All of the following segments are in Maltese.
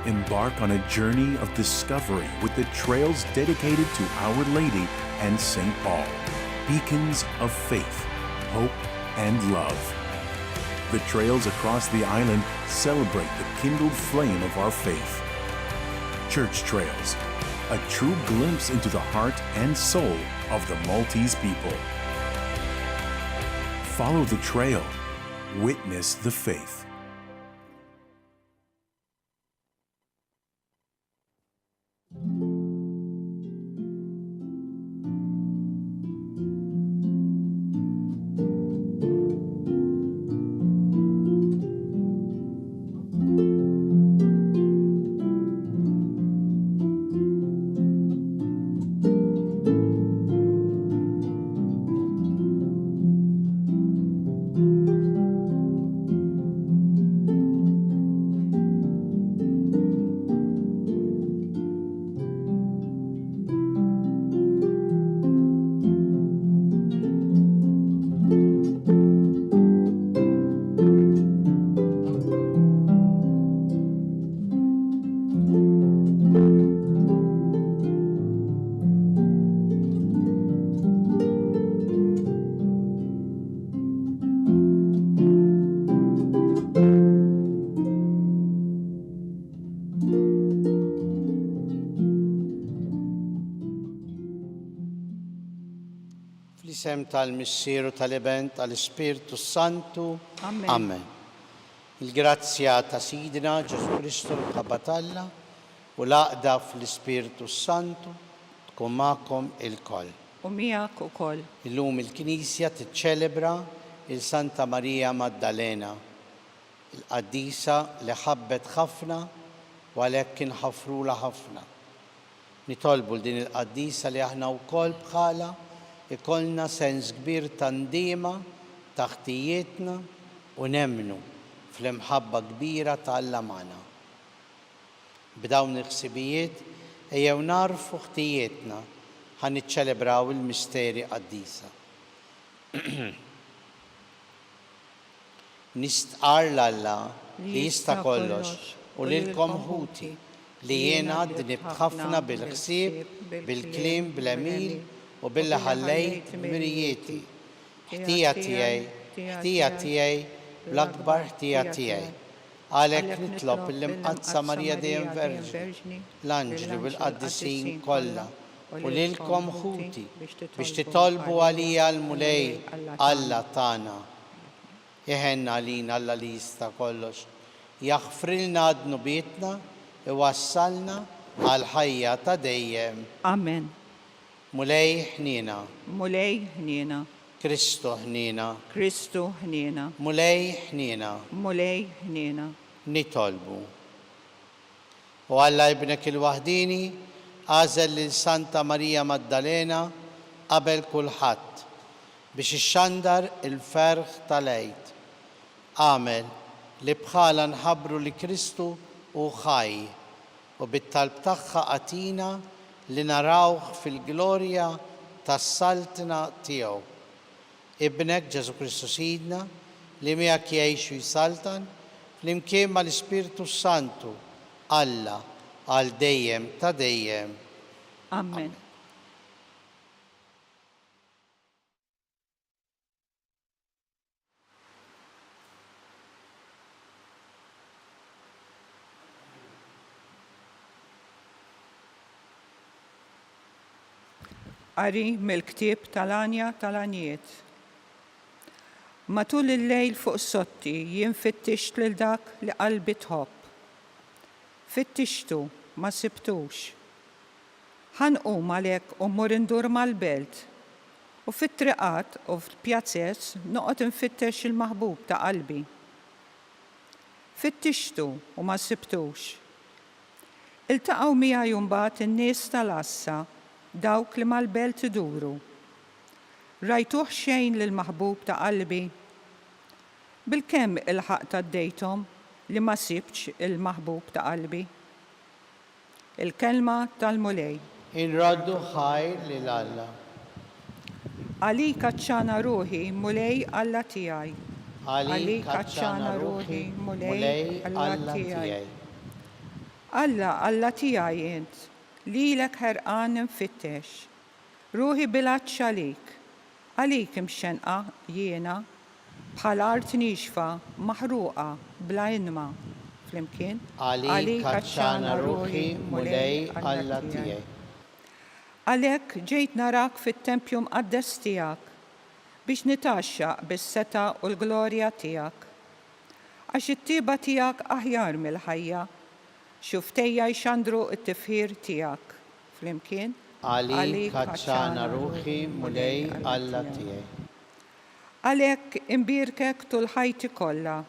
Embark on a journey of discovery with the trails dedicated to Our Lady and St. Paul, beacons of faith, hope, and love. The trails across the island celebrate the kindled flame of our faith. Church Trails, a true glimpse into the heart and soul of the Maltese people. Follow the trail, witness the faith. Fl-isem tal-Missieru tal-Eben tal-Ispirtu Santu. Amen. Amen. Il-grazzja ta' Sidina Ġesu Kristu l-Kabatalla u l-għaqda fl-Ispirtu Santu tkun magħkom il-koll. U miegħek ukoll. Illum il-Knisja tiċċelebra il-Santa Marija Maddalena, il-Qaddisa li ħabbet ħafna u għalhekk inħaffrula ħafna. Nitolbu din il-Qaddisa li aħna wkoll bħala ikollna sens kbir ta' ndiema ta' ħtijietna u nemmnu fl-imħabba kbira ta' Alla magħna. B'dawn il-ħsibijiet ejjew narfu ħtijietna ħan niċċelebraw il-misteri qaddisa. Nistqar l-Alla li jista' kollox u lilkom ħuti li jiena dnibt ħafna bil-ħsieb, bil-kliem, bil-għemil u billi ħallejt mirijieti. Ħtija tiegħi l-akbar ħtija tiegħi. Għalhekk nitlob l-imqadsa Marija Dejjem Verġni, l-anġli u l-qaddisin kollha u lilkom ħuti biex titolbu għalija l-mulej Alla tagħna. Jeħenna għalina Alla li jista' kollox, jaħfrilna dnubietna iwassalna għal ħajja ta' dejjem. Amen. Mulej ħnina. Mulej ħnina. Kristu ħnina. Kristu ħnina. Mulej ħnina. Mulej ħnina. Nitolbu. U Alla ibnek il-waħdini għażel lil Santa Marija Maddalena qabel kulħadd biex ixxandar il-ferħ tal-Għid. Għamel li bħala nħabbru li Kristu u ħaj u bit-talb tagħha għatina li narawh fil-glorja tas-saltna tiegħu. Ibnek Ġesu Kristu Sidna li miegħek jgħix u jsaltan flimkien mal-Ispirtu Santu Alla għal dejjem ta' dejjem. Amen. Qari mill-ktieb tal-Anja tal-Anijiet. Matul il-lejl fuq sotti jien fittixt lil dak li qalbi tħobb. Fittixtu ma sibtux. Ħanqum għalhekk u mmur indur mal-belt u fit-triqat u fil-pjazzez noqgħod infittex il-maħbub ta' qalbi. Fittixtu u ma sibtux. Iltaqgħu miegħi mbagħad in-nies tal-Assa dawk li mal-belt iduru. Rajtuh xejn lill-maħbub ta' qalbi. Bilkemm il-ħaq tad-dejthom li ma sibx il-maħbub ta' qalbi. Il-kelma tal-mulej. Inraddu ħajr lil Alla. Għalik kaċċana ruħi mulej Alla tiegħi. Għalik kaċċana ruħi mulej Alla tiegħi. Alla tiegħi int, lilek ħerqan nfittex. Ruħi bilaċċ għalik imxenqa jiena bħal art nixfa maħruqa bla inma. Flimkien? Għalik kaċċana ruħi mulej Alla tiegħi. Għalhekk ġejt narak fit-tempju mqaddes tiegħek biex nitaxxaq bis-seta u l-glorja tiegħek. Għax it-tieba tiegħek aħjar mill-ħajja, xuftejja jxandru t-tifħir tiegħek. Flimkien? Għalik kaċċana ruħi mulej Alla tiegħi. Għalhekk imbirkek tul ħajti kollha,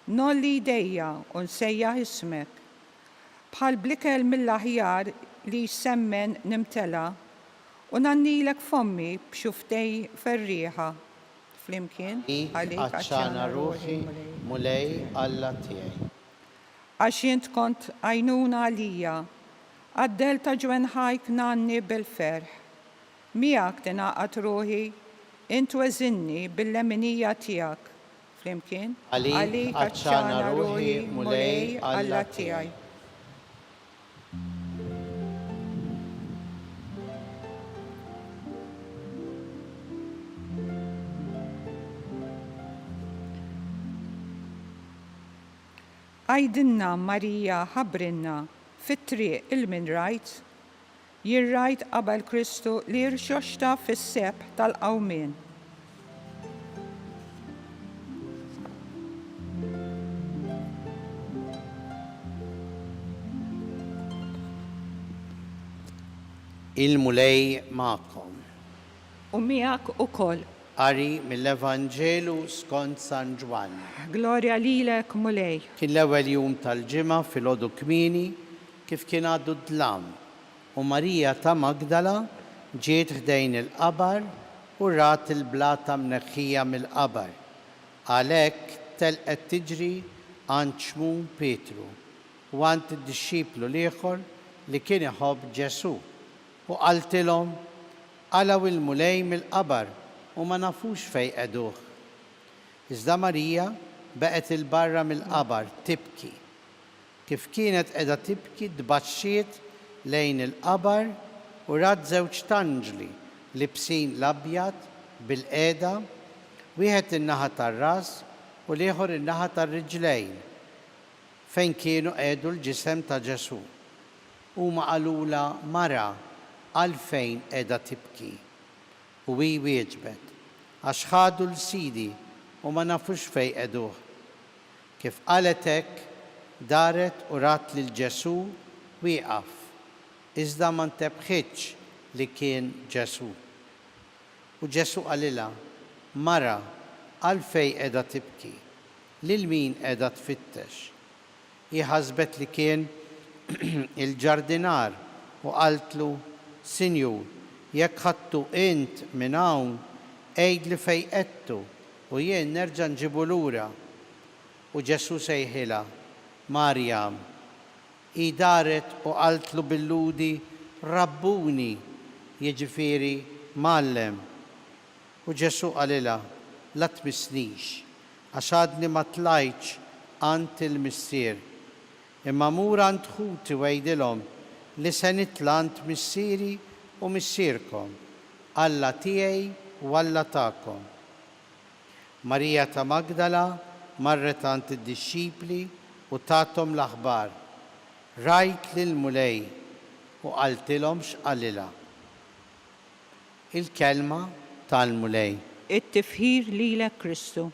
nolli jdejja u nsejjaħ ismek, bħal blikel mill-aħjar li jsemmen nimtela u nannilek fommi b'xuftej ferriħa. Flimkien? Għalik kaċċana ruħi mulej Alla tiegħi. Għax jint kont għajnuna għalija, għaddel ta' ġwenħajk nanni bil-ferħ. Miegħek tingħaqad ruħi, int weżinni bil-leminija tiegħek. Flimkien? Għalik kaċċana ruħi mulej Alla tiegħi. Għajdinna Marija ħabrinna fit-triq il-min rajt, jirrajt qabel Kristu li rxoxta fis-seb tal-qawmien. Il-mulej ma'kom. U miegħek ukoll. Qari mill-Evanġelu skont San Ġwan. Glorja lilek mulej. Kien l-ewwel jum tal-ġimgħa fil-għodu kmieni kif kien għaddu d-dlam u Marija ta' Magdala ġiet ħdejn il-qabar u rat il-blata mneħħija mill-qabar. Għalhekk telqet tiġri għand xmum Petru u għand id-dixxiplu l-ieħor li kien iħobb Ġesu u qaltilhom qalaw il-mulej mill-qabar u ma nafux fejn qeduh. Iżda Marija baqgħet il-barra mill-qabar tibki. Kif kienet qiegħda tibki tbaxxiet lejn il-qabar u rat żewġ tanġli libsin l-abjad bil-qiegħda, wieħed in-naħa tar-ras u l-ieħor in-naħa tar-riġlejn fejn kienu qiegħdu l-ġisem ta' Ġesu. Huma qalula Mara għalfejn qiegħda tibki. U hi wieġbet, għax ħadu l-sidi u ma nafux fejn qeduh. Kif qalet hekk, daret u rat lil Ġesu wieqaf, iżda ma ntebħitx li kien Ġesu. U Ġesu qalilha, Mara, għalfejn qiegħda tibki, lil min qiegħda tfittex. Hi ħasbet li kien il-ġardinar u qaltlu, Sinjur, jekk ħadtu int minn hawn, għejdli fejn qedtu u jien nerġa' nġibu lura. U Ġesu sejħilha, Marjam. Hi daret u qaltlu bil-ludi, Rabbuni, jiġifieri Mallem. U Ġesu qalilha, la tmissnix, għax għadni ma tlajtx għand il-missier. Imma mur għand ħuti ngħidilhom li se nitla' għand missieri u missierkom, Alla tiegħi u Alla tagħkom. Marija ta' Magdala marret għand id-dixxipli u tathom l-aħbar. Rajt lill-mulej u qaltilhom x'qalilha. Il-kelma tal-mulej. It-tifħir lilek Kristu.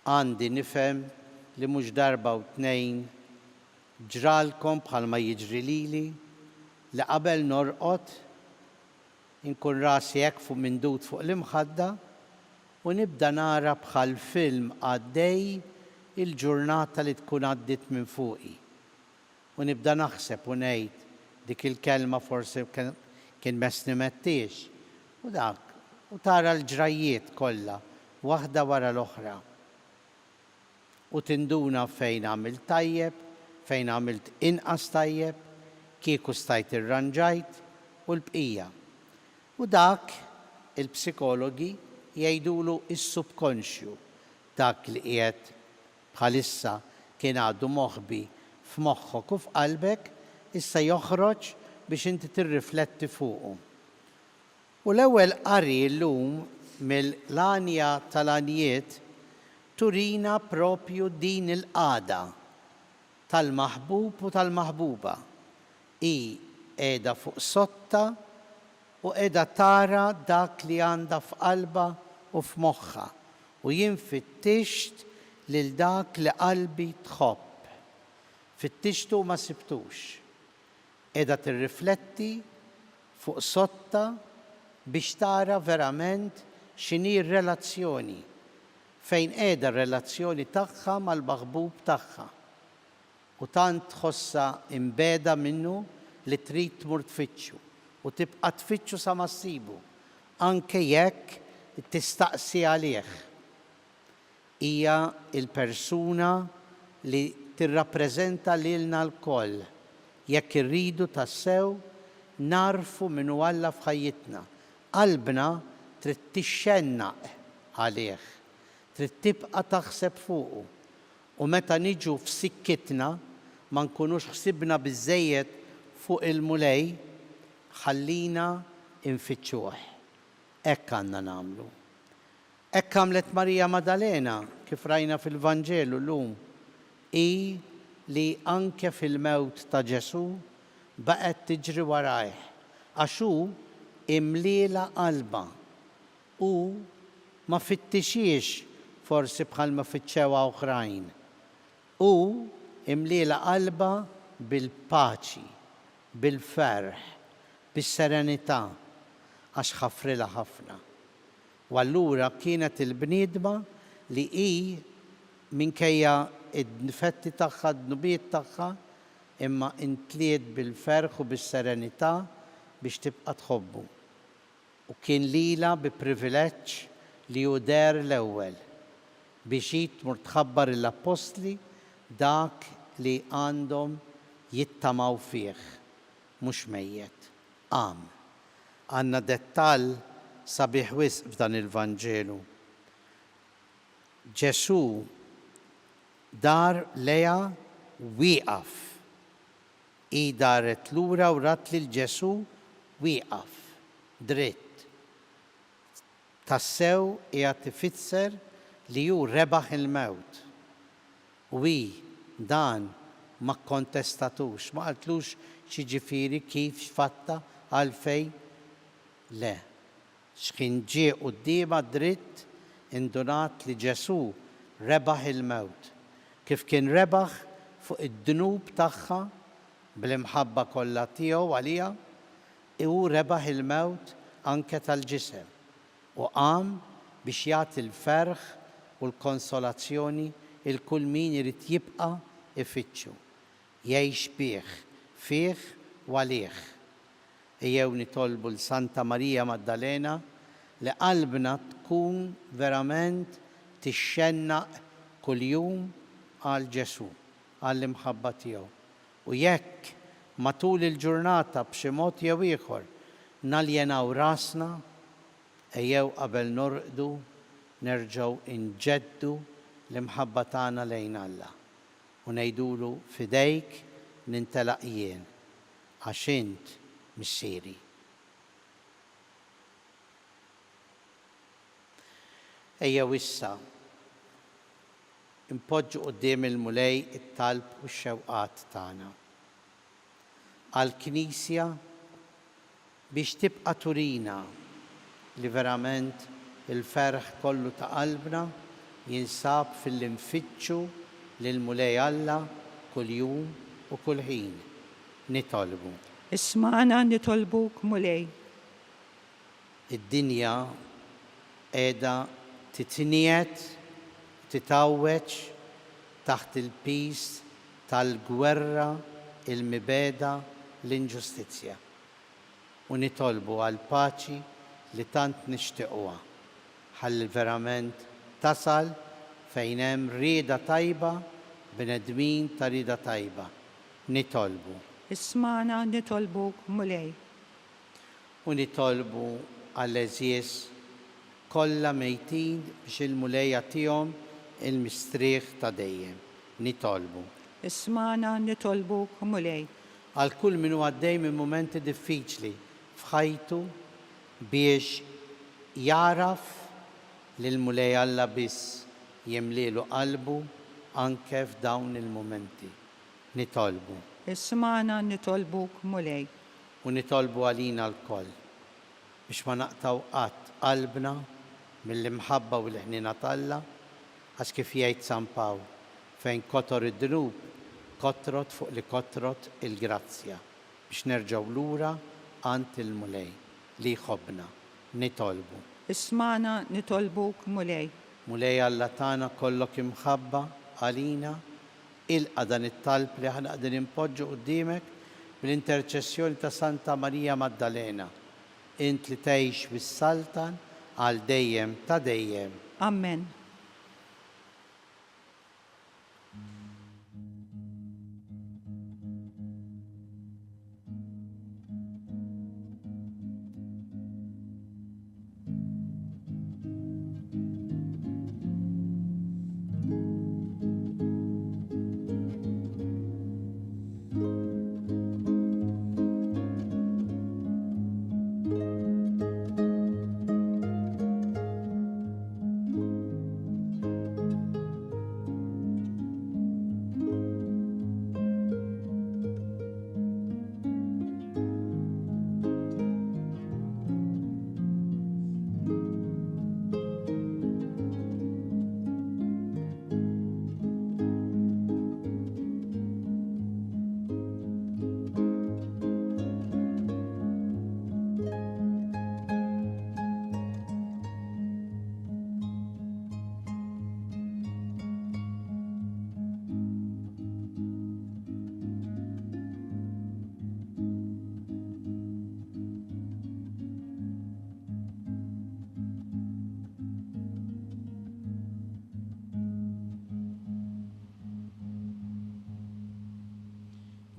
Għandi nifhem li mhux darba u tnejn ġralkom bħalma jiġri lili li qabel norqod inkun rasi hekk fuq mindut fuq l-imħadda u nibda nara bħal film għaddej il-ġurnata li tkun għaddit minn fuqi. U nibda naħseb u ngħid dik il-kelma forsi kien mesni mettiex u dak u tara l-ġrajiet kollha waħda wara l-oħra. U tinduna fejn għamilt tajjeb, fejn għamilt inqas tajjeb, kieku stajt irranġajt u l-bqija. U dak il-psikologi jgħidulu is-subkonxju, dak li qiegħed bħalissa kien għadu moħbi f'moħħok u f'qalbek, issa joħroġ biex inti tirrifletti fuqu. U l-ewwel qari llum mill-għanja tal-għanijiet turina propju din il-qagħda tal-maħbub u tal-maħbuba. I qiegħda fuq sotta u qiegħda tara dak li għandha f'qalba u f'moħħha u jien fittixt lil dak li qalbi tħobb. Fittixtu ma sibtux. Qiegħda tirrifletti fuq sotta biex tara verament x'inhi r-relazzjoni fejn qiegħda r-relazzjoni tagħha mal-maħbub tagħha. U tant tħossha imbeda minnu li trid tmur tfittxu u tibqa' tfittxu sa ma ssibu, anke jekk tistaqsi għalih. Hija il-persuna li tirrappreżenta lilna l-koll jekk irridu tassew narfu minnu Alla f'ħajjitna. Qalbna trid tixxennaq għalih, trid tibqa' taħseb fuqu. U meta niġu f'sikkitna ma nkunux ħsibna biżżejjed fuq il-mulej, ħallina infittxuh. Hekk għandna nagħmlu. Hekk għamlet Marija Maddalena kif rajna fil-Vanġelu llum. Hi li anke fil-mewt ta' Ġesu baqgħet tiġri warajh għax hu imliela qalba u ma fittixiex forsi bħal ma fittxewa oħrajn. U imliela qalba bil-paċi, bil-ferħ, bis-serenità għax ħafrilha ħafna. U allura kienet il-bniedma li hi minkejja id-difetti tagħha, d-nubiet tagħha, imma intliet bil-ferħ u bis-serenità biex tibqa' tħobbu. U kien lila bi privileġġ li hu der l-ewwel biex tmur tħabbar l-apostli dak li għandhom jittamaw fih, mhux mejjed. Għandna dettall sabiħ wisq f'dan il-Vanġelu. Ġesu dar leja wieqaf. I daret lura u rat lil Ġesu wieqaf, dritt. Tassew qiegħed tifisser li hu rebaħ il-mewt. U hi dan ma kkontestatux, ma qaltlux xiġifieri kif x'fatta għalfejn le. X'kien ġie qudiemha dritt indunat li Ġesu rebaħ il-mewt. Kif kien rebaħ fuq id-dnub tagħha bl-imħabba kollha tiegħu għaliha, hu rebaħ il-mewt anke tal-ġisem u qam biex jagħti l-ferħ u l-konsolazzjoni il-kull min irid jibqa' ifittxu, jgħix bih, fih u għalih. Ejjew nitolbu l-Santa Marija Maddalena li qalbna tkun verament tixxennaq kuljum għal Ġesu, għall-imħabba tiegħu. U jekk matul il-ġurnata b'xi mod jew ieħor naljenaw rasna, ejjew qabel norqdu nerġgħu inġeddu l-imħabba tagħna lejn Alla u ngħidulu fidejk nintelaq jien għax int missieri. Ejjew issa impoġġu quddiem il-mulej it-talb u x-xewqat tagħna għall-Knisja biex tibqa' turina li verament il-ferħ kollu ta' qalbna jinsab fil-infittxu lill-mulej Alla kuljum u kull ħin. Nitolbu. Isma'na nitolbuk mulej. Id-dinja qiegħda titniet, titawweġ taħt il-pis tal-gwerra, il-mibeda, l-inġustizzja. U nitolbu għal paċi li tant nixtiequha ħalli verament tasal fejn hemm rieda tajba, bnedmin ta' rieda tajba. Nitolbu. Isma'na nitolbuk mulej. U nitolbu għall-eżies kollha mejtin biex il-mulejja tihom il-mistrieħ ta' dejjem. nitolbu. اسمعنا نطلبك مولاي. Għal kull min huwa għaddej minn momenti diffiċli f'ħajtu biex jaraf li l-mulej Alla biss jimlielu qalbu anke f'dawn il-momenti. Nitolbu. اسمعنا نطلبك مولاي. U nitolbu għalina l-koll biex ma naqtaw qatt qalbna mill-imħabba u l-ħnina talla għax kif jgħid San Pawl fejn kotor id-drub kotrot fuq li kotrot il-grazzja biex nerġgħu lura għand il-mulej li jħobbna. Nitolbu. اسمعنا نطلبك مولاي. Mulej Alla tagħna kollok imħabba għalina ilqa dan it-talb li ħana qegħdin impoġġu quddiemek bl-interċessjoni ta' Santa Marija Maddalena. Int li tgħix bis-Saltan għal dejjem ta' dejjem. Amen.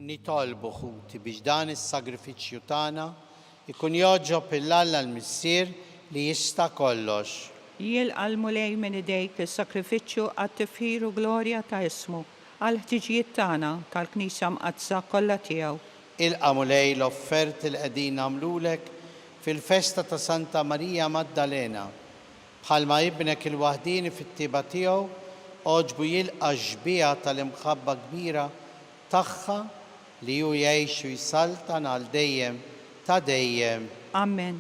Nitolbu ħuti biex dan is-sagrifiċċju tagħna ikun joġob il-Alla l-Missier li jista' kollox. Jilqa l-mulej minn idejk il-sakrifiċċju għat-tifħir u glorja ta' ismu għal ħtiġijiet tagħna tal-Knisja mqaddsa kollha tiegħu. Ilqa' mulej l-offerti li qegħdin nagħmlulek fil-festa ta' Santa Marija Maddalena. Bħalma ibnek il-waħdini fit-tieba tiegħu oġbu jilqa' ġbija tal-imħabba kbira tagħha li hu jgħix u jsaltan għal dejjem ta' dejjem. Amen.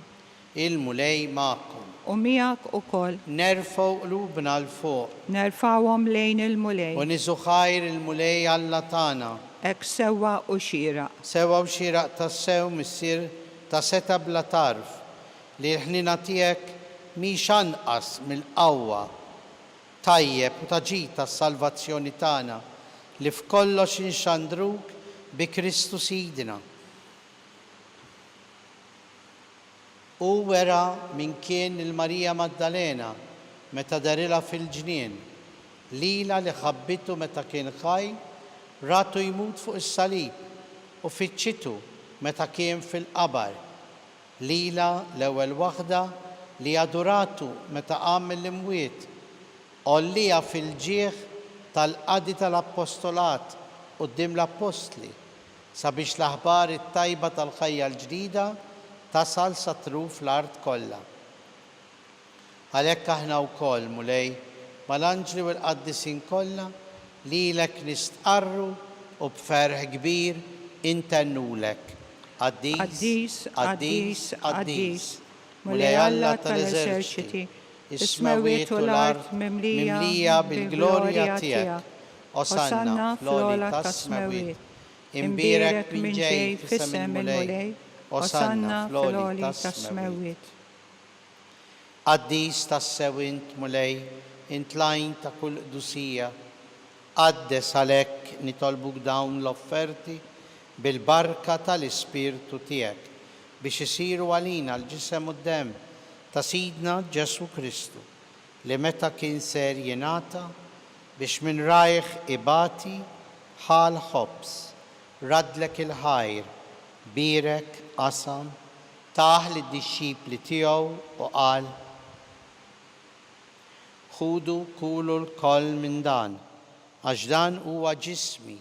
Il-mulej magħkom. U miegħek ukoll. Nerfgħu qlubna l fuq. Nerfawhom lejn il-mulej. U nisu ħajr il-mulej Alla tagħna. Ek sewwa u xieraq. Sewwa u xieraq tas-sew missier ta' seta bla tarf li l-ħnina tiegħek mhix anqas mill-qawwa tajjeb u taġid tas-salvazzjoni tagħna li f'kollox inxandruk bi Kristu Sidna. U wera min kien il-Marija Maddalena meta darilha fil-ġnien, lila li ħabbitu meta kien ħaj, ratu jmut fuq is-salib u fiċċitu meta kien fil-qabar. Lila l-ewwel waħda li aduratu meta qam mill-imwiet, ollija fil-ġieħ tal-qadi tal-appostolat quddiem l-apostli sabiex l-aħbar it-tajba tal-ħajja l-ġdida tasal sa truf l-art kollha. Għalhekk aħna wkoll mulej mal-anġli u l-qaddisin kollha lilek nistqarru u b'ferħ kbir intennulek. Qaddis, qaddis, qaddis, mulej Alla tal-eżerċiti, is-smawiet u l-art mimlija bil-glorja tiegħek. Osanna fl-ola tas-smawiet. Imbirek min ġej fis-sem il-mulej. Osanna fl-oli tas-smawiet. Qaddis tas-sew int mulej, int lajn ta' kull qdusija. Qaddes għalhekk nitolbuk dawn l-offerti bil-barka tal-Ispirtu tiegħek biex isiru għalina l-ġisem u d-demm ta' Sidna Ġesu Kristu li meta kien ser jingħata biex minn rajħ ibati ħal ħobs, radlek il-ħajr, birek qasam, taħ lid-dixxipli tiegħu u qal: Ħudu kulu l-koll minn dan, għax dan huwa ġismi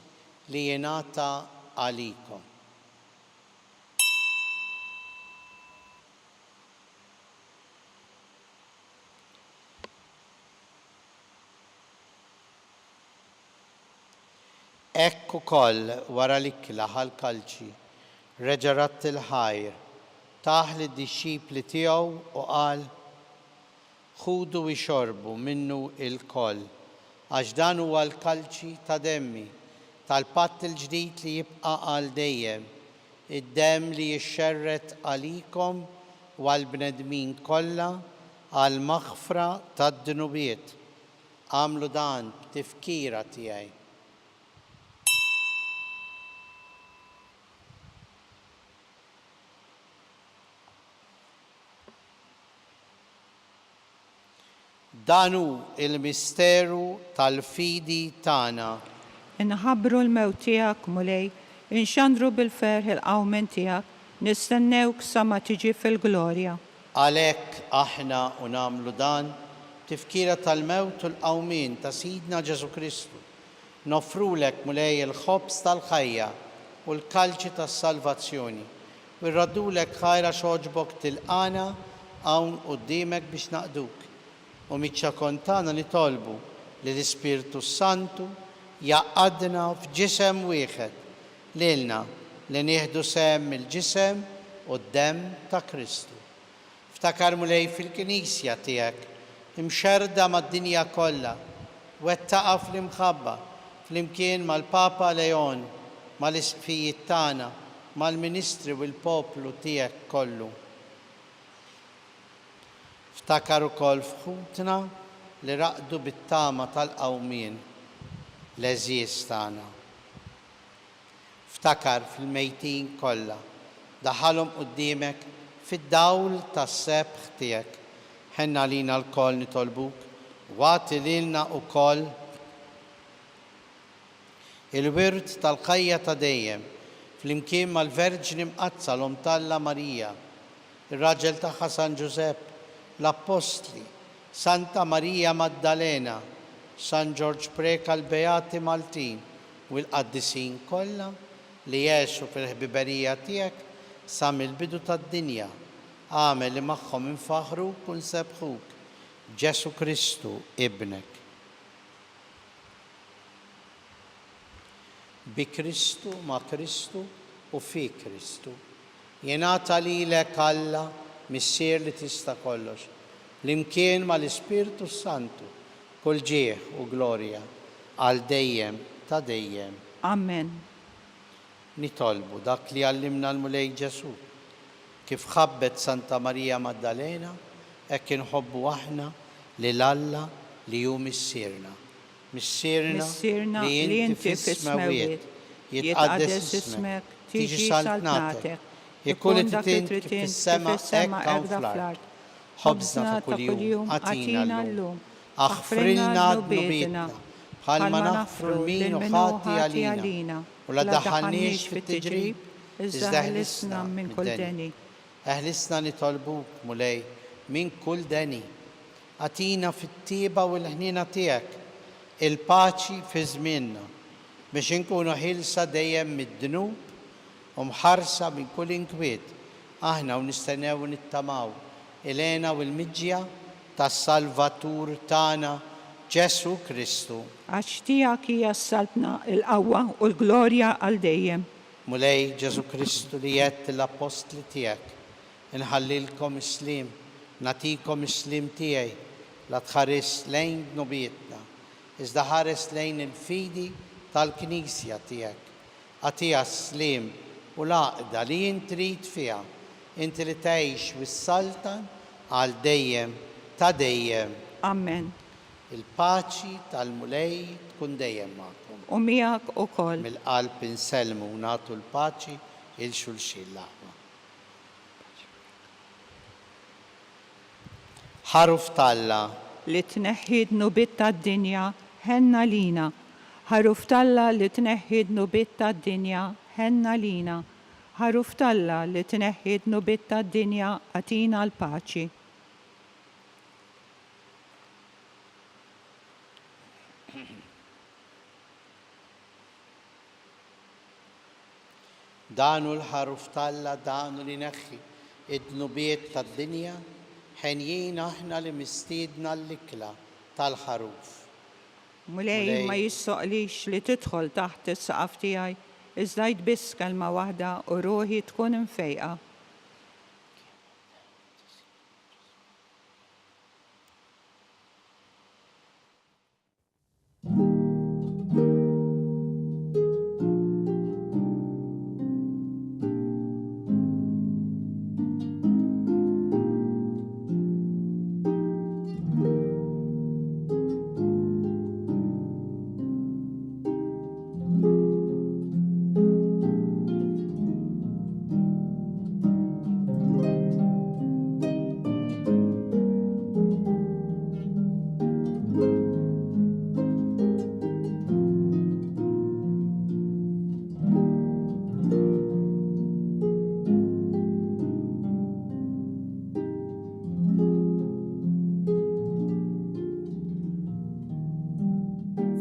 li jingħata għalikom. Hekk ukoll wara l-ikla ħall-kalċi reġa' ratt il-ħajr taħ lid-dixxipli tiegħu u qal: ħudu u xorbu minnu il-koll, għax dan huwa l-kalċi ta' demmi tal-patt il-ġdid li jibqa' għal dejjem, id-demm li jixxerret għalikom u għall-bnedmin kollha għal maħfra tad-dunubiet. Għamlu dan b'tifkira tiegħi. Dan hu il-misteru tal-fidi tagħna. Inħabbru l-mewt tiegħek mulej, inxandru bil-ferħ il-qawmen tiegħek, nistennewk sa ma tiġi fil-glorja. Għalhekk aħna u nagħmlu dan tifkira tal-mewt u l-qawmien ta' Sidna Ġesu Kristu. Nofrulek mulej il-ħobż tal-ħajja u l-kalċi tas-salvazzjoni. U rradulek ħajra xogħġbok tilqana hawn quddiemek biex naqduk. U miċċa kontana nitolbu li l-Ispirtu Santu jaqadna f'ġisem wieħed lilna li nieħdu sehem mill-ġisem u d-demm ta' Kristu. Ftakar mulej fil-Knisja tiegħek imxerda mad-dinja kollha, wettaqa fl-imħabba flimkien mal-Papa Leon, mal-isfijiet tagħna, mal-Ministri u l-poplu tiegħek kollu. Ftakar ukoll f'ħutna li raqdu bit-tama tal-qawmien l-eżjies tagħna. Ftakar fil-mejtin kollha, daħalhom quddiemek fid-dawl tas-sebħ tiegħek. Ħenna lina l-koll nitolbuk, wagħti lilna wkoll il-wirt tal-ħajja ta' dejjem flimkien mal-Verġni mqazza l-Omtalla Marija, ir-raġel tagħha San Ġusepp, l-Apostli, Santa Marija Maddalena, San George Preka l-Beati Maltin u l-qaddisin kollha li jgħixu fil-ħbiberija tiegħek sa mill-bidu tad-dinja. Għamel li magħhom infaħruk u nsebħuk Ġesu Kristu ibnek. Bi Kristu, ma' Kristu u fi Kristu. Jingħata lilek Alla missier li tista' kollox, l-imkien mal-Ispirtu Santu, kull ġieħ u glorja, għal dejjem ta' dejjem. Amen. Nitolbu dak li għallimna l-mulej Ġesu, kif ħabbet Santa Marija Maddalena, hekk inħobbu aħna lil Alla li hu missierna. Missierna li inti fis-smawiet, jitqaddes ismek, tiġi saltnatek, jekun titint kif fis-sema hekk hawn fl-art. Ħobżna ta' kuljum għatina llum, aħfrilna d-nubietna, bħalma naħfru l-min u ħati għalina, u la daħħalniex fit-tiġrib, iżda ħlisna minn kull deni. Eħlisna nitolbuk mulej minn kull deni. Għatina fit-tieba u l-ħnina tiegħek, il-paċi fi żmienna, biex inkunu ħilsa dejjem mid-dnub u mħarsa minn kull inkwiet. Aħna u nistennew u nittamaw Elena u l-miġġja tas-Salvatur tagħna Ġesu Kristu. Għax tiegħek hija s-saltna l-qawwa u l-glorja għal dejjem. Mulej Ġesu Kristu li jgħid l-apostli tiegħek, inħallilkom islim, natikom islim tiegħi, la tħares lejn dnubietna, iżda ħares lejn il-fidi tal-Knisja tiegħek. Għatija slim u laqda li intrid fiha, inti li tgħix wis-saltan għal dejjem ta' dejjem. Amen. Il-paċi tal-mulej tkun dejjem magħkom. U miegħek ukoll. Mill-qalb insellmu u nagħtu l-paċi il-xulxin l-aħwa. Ħaruf talla li tneħħid nubiet tad-dinja ħenna lina. Ħaruf talla li tneħħid nubiet tad-dinja ħenna lina. Ħaruf talla li tneħħid nubiet tad-dinja għatina l-paċi. دانو الحرف تالا دانو لنخي ادنو بيت الدنيا حنيين احنا لمستيدنا الكلا تالحروف مولاي ما يسأليش لتدخل تحت السقف تاعي ازايد بس كلمة واحدة وروحي تكون مفيقة.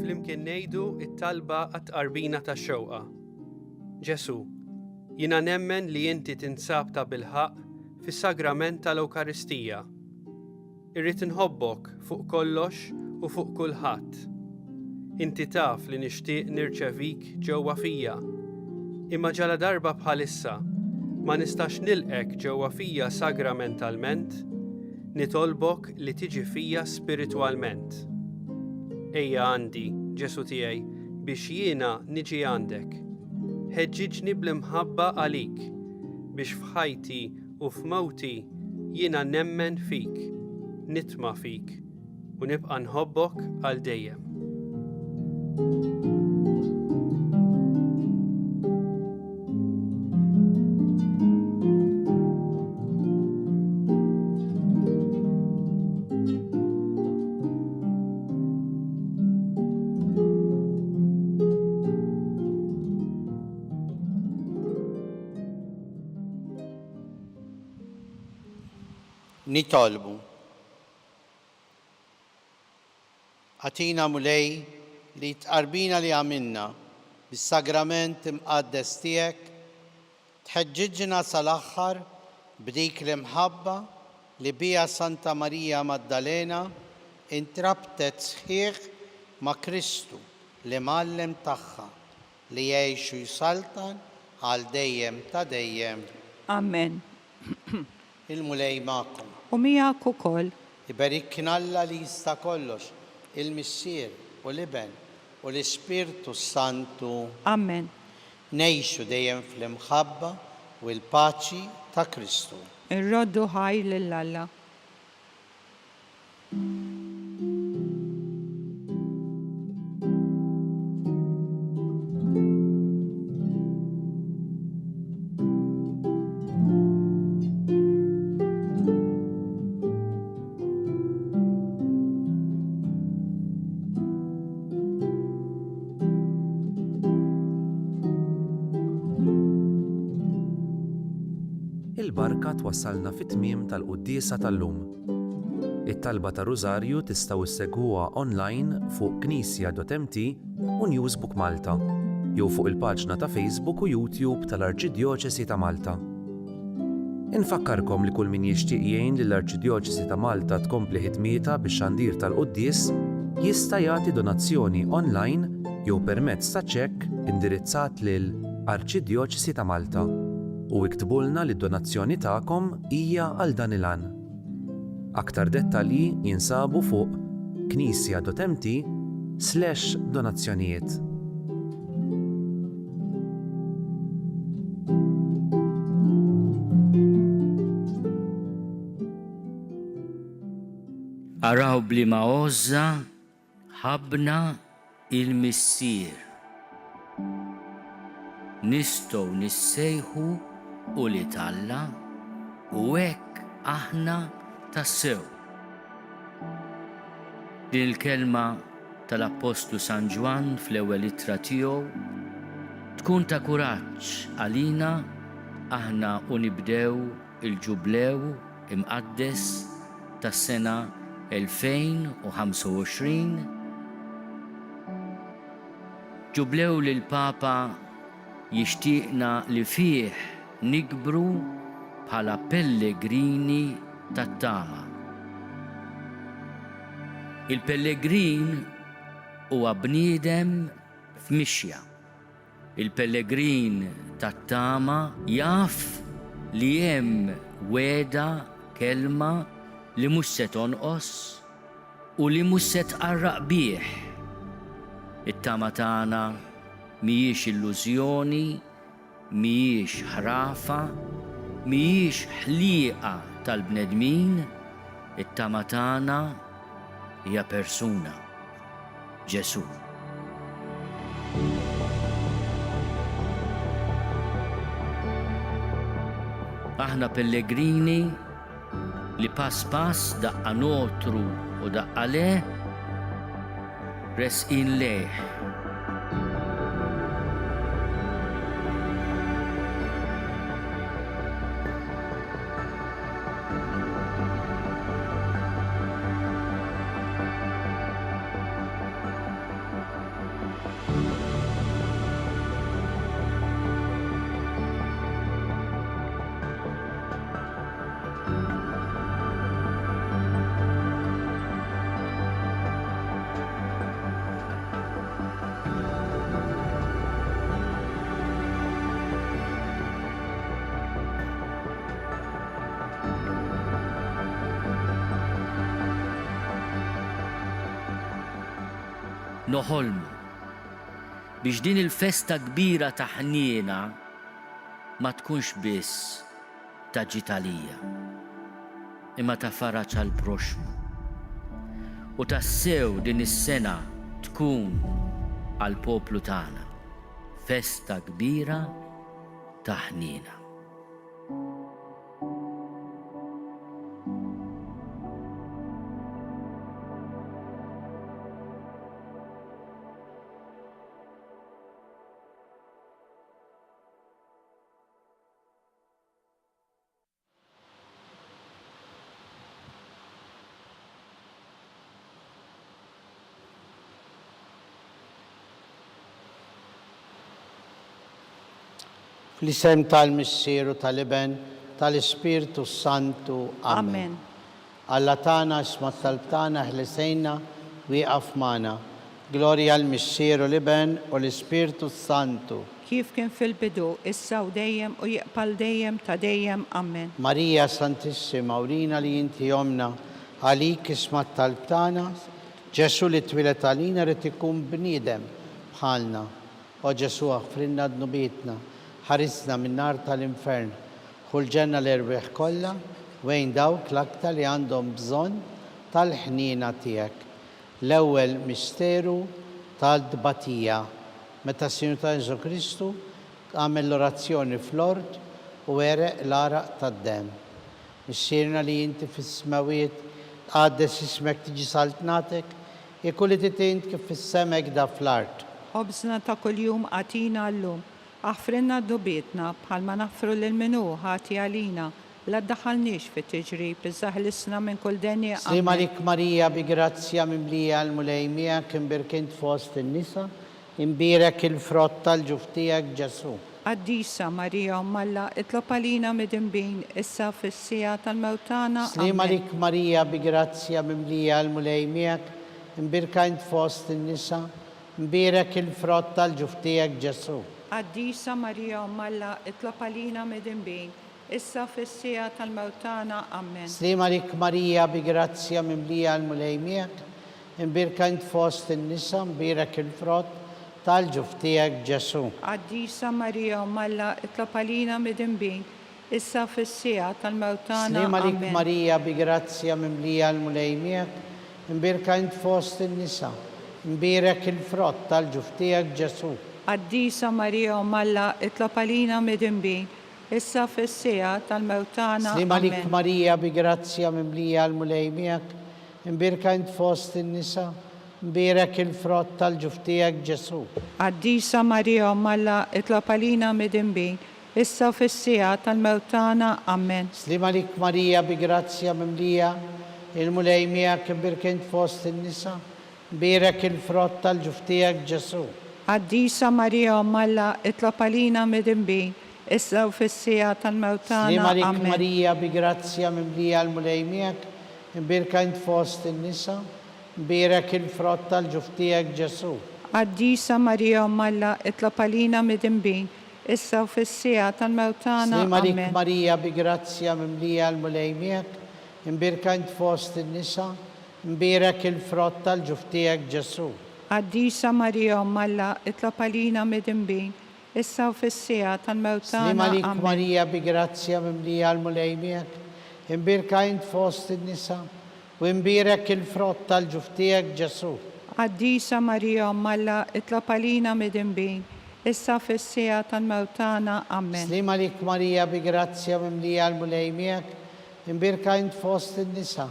Flimkien ngħidu it-talba għat-qarbina tax-xewqa. Ġesu, jiena nemmen li inti tinsab ta' bilħaq fis-sagrament tal-Ewkaristija. Irrid inħobbok fuq kollox u fuq kulħadd. Inti taf li nixtieq nirċevik ġewwa fija. Imma ġala darba bħalissa ma nistax nilqek ġewwa fija sagramentalment, nitolbok li tiġi fija spiritwalment. Ejja għandi, Ġesu tiegħi, biex jiena niġi għandek. Ħeġġiġni bl-imħabba għalik, biex f'ħajti u f'mowti jiena nemmen fik, nitma' fik, u nibqa' nħobbok għal dejjem. nitolbu. Għatina mulej li tqarbina li għamilna bis-sagrament imqaddes tiegħek, tħeġġiġna sal-aħħar b'dik l-imħabba li bija Santa Marija Maddalena intrabtet sħiħ ma' Kristu li mallem tagħha li jgħixu jsaltan għal dejjem ta' dejjem. Amen. Il-mulej ma'kom. U miegħek ukoll. Ibarikna Alla li jista' kollox, il-Missier u l-Iben u l-Ispirtu Santu. Amen. Nejxu dejjem fl-imħabba u l-paċi ta' Kristu. Irroddu ħaj lill-Alla. Il-barka twassalna fit-tmiem tal-quddiesa tal-lum. It-talba ta' Rużarju tistgħu issegwuha online fuq knisja.mt u Newsbook Malta, jew fuq il-paġna ta' Facebook u YouTube tal-Arċidjoċesi ta' Malta. Infakkarkom li kull min jixtieq jgħin lill-Arċidjoċesi ta' Malta tkompli ħidmietha bix-xandir tal-quddies jista' jagħti donazzjoni online jew permezz ta' ċekk indirizzat lil Arċidjoċesi ta' Malta. U iktbulna li d-donazzjoni tagħkom hija għal dan il-għan. Aktar dettalji jinsabu fuq knisja.mt/donazzjonijiet. Araw blima għoża ħabna il-Missier. Nistgħu nissejħu u li Alla u hekk aħna tassew. Din il-kelma tal-Apostlu San Ġwan fl-ewwel ittra tiegħu tkun ta' kuraġġ għalina aħna u nibdew il-ġublew imqaddes tas-sena 2025. Ġublew lil Papa jixtieqna li fih nikbru bħala pellegrini tat-tama. Il-pellegrin huwa bniedem f'mixja. Il-pellegrin tat-tama jaf li hemm weda kelma li mhux se tonqos u li mhux se tqarraq bih. It-tama tagħna mhijiex illużjoni, mhijiex ħrafa, mhijiex ħlieqa tal-bnedmin, it-tama tagħna hija persuna, Ġesu. Aħna pellegrini li pass daqqa notru u daqqa le resqin lejh. Noħolmu biex din il-festa kbira ta' ħniena ma tkunx biss ta' ġitalija, imma ta' faraġ għal proxmu. U tassew din is-sena tkun għal poplu tagħna festa kbira ta' ħniena. Fl-isem tal-Missieru tal-Iben tal-Ispirtu Santu. Amen. Alla tana ismat tal-tana ħlesejna wieqaf magħna. Glorja l-Missieru l-Iben u l-Ispirtu Santu. Kif kien fil-bidu, issa u dejjem u jiqbal dejjem ta' dejjem. Amen. Marija Santissima, urina li inti jomna għalik ismat tal-tana, Ġesu li twilet għalina rrid ikun bniedem bħalna. O Ġesu aħfrinna d-nubietna, ħarisna minn nar tal-infern, ħulġenna l-erbieħ kollha wejn dawk l-aktar li għandhom bżonn tal-ħniena tiegħek. L-ewwel misteru tal-dbatija, meta s-Sinjur ta' Ġesu Kristu għamel l-orazzjoni fl-ord u wereq l-araq tad-dem. Missierna li inti fis-smawiet għaddes ismek tiġi saltnatek, jekk li titint kif fis-semek da fl-art. Ħobżna ta' kuljum għatina llum. Aħfrinna d-dubietna bħalma naħfru l-minu ħati għalina, la ddaħalniex fit-tiġrib, iżaħlisna minn kull denja. Slim għalik Marija bi grazzja mimlija l-mulejmija kim birkint fost in-nisa, imbirek il-frott tal-ġuftijak Ġesu. Qaddisa Marija Ummalla, itlob għalina mid-imbin, issa fis-sija tal-mewtana. Slim għalik Marija bi grazzja mimlija l-mulejmija, imbirkint fost in-nisa, imbirek il-frott tal-ġuftijak Ġesu. Qaddisa Marija Ummalla, itlob għalina mid-imbin, issa fis-sija tal-mewtana. Amen. Slim għalik Marija bi grazzja mimlija l-mulejmijak, imbirkant fost in-nisa, imbirek il-frott tal-ġuftijak Ġesu. Qaddisa Marija Ummalla, itlob għalina mid-imbin, issa fis-sija tal-mewtana. Slim għalik Marija bi grazzja mimlija l-mulejmijak, imbirkant fost in-nisa, imbirek il-frott tal-ġuftijak Ġesu. Qaddisa Marija Ummalla, itlob għalina mid-imbin, issa fis-sija tal-mewtana. Slim għalik Marija bi grazzja mimlija l-mulejmijak, imbirkant fost in-nisa, imbirek il-frott tal-ġuftijak Ġesu. Qaddisa Marija Ummalla, itlob għalina mid-imbin, issa fis-sija tal-mewtana. Amen. Slim għalik Marija bi grazzja mimlija l-mulejmijak, imbirkant fost in-nisa, imbirek il-frott tal-ġuftijak Ġesu. Għaddisa Marija Malla, itlob għalina midinbin, issa u fis-sija tal-mewtana. Slima lik Amen. Marija bi grazzja mimlija l-mulej miegħek, imbirka int fost in-nisa, imbirek il-frott tal-ġuftijek Ġesu. Għaddisa Marija Malla, itlob għalina midinbin, issa u fis-sija tal-mewtana. Slima lik Amen. Marija bi grazzja mimlija l-mulej miegħek, imbirka int fost in-nisa, imbirek il-frott tal-ġuftijek Ġesu. Għaddisa Marija Malla, itlob għalina midinbin, issa u fis-sija tal-mewtana. Slima lik Amen. Marija bi grazzja mimlija l-mulej miegħek, imbirka int fost in-nisa, u imbirek il-frott tal-ġuftijek Ġesu. Għaddisa Marija Malla, itlob għalina midinbin, issa fis-sija tal-mewtana. Amen. Slima lik Marija bi grazzja mimlija l-mulej miegħek, imbirka int fost in-nisa,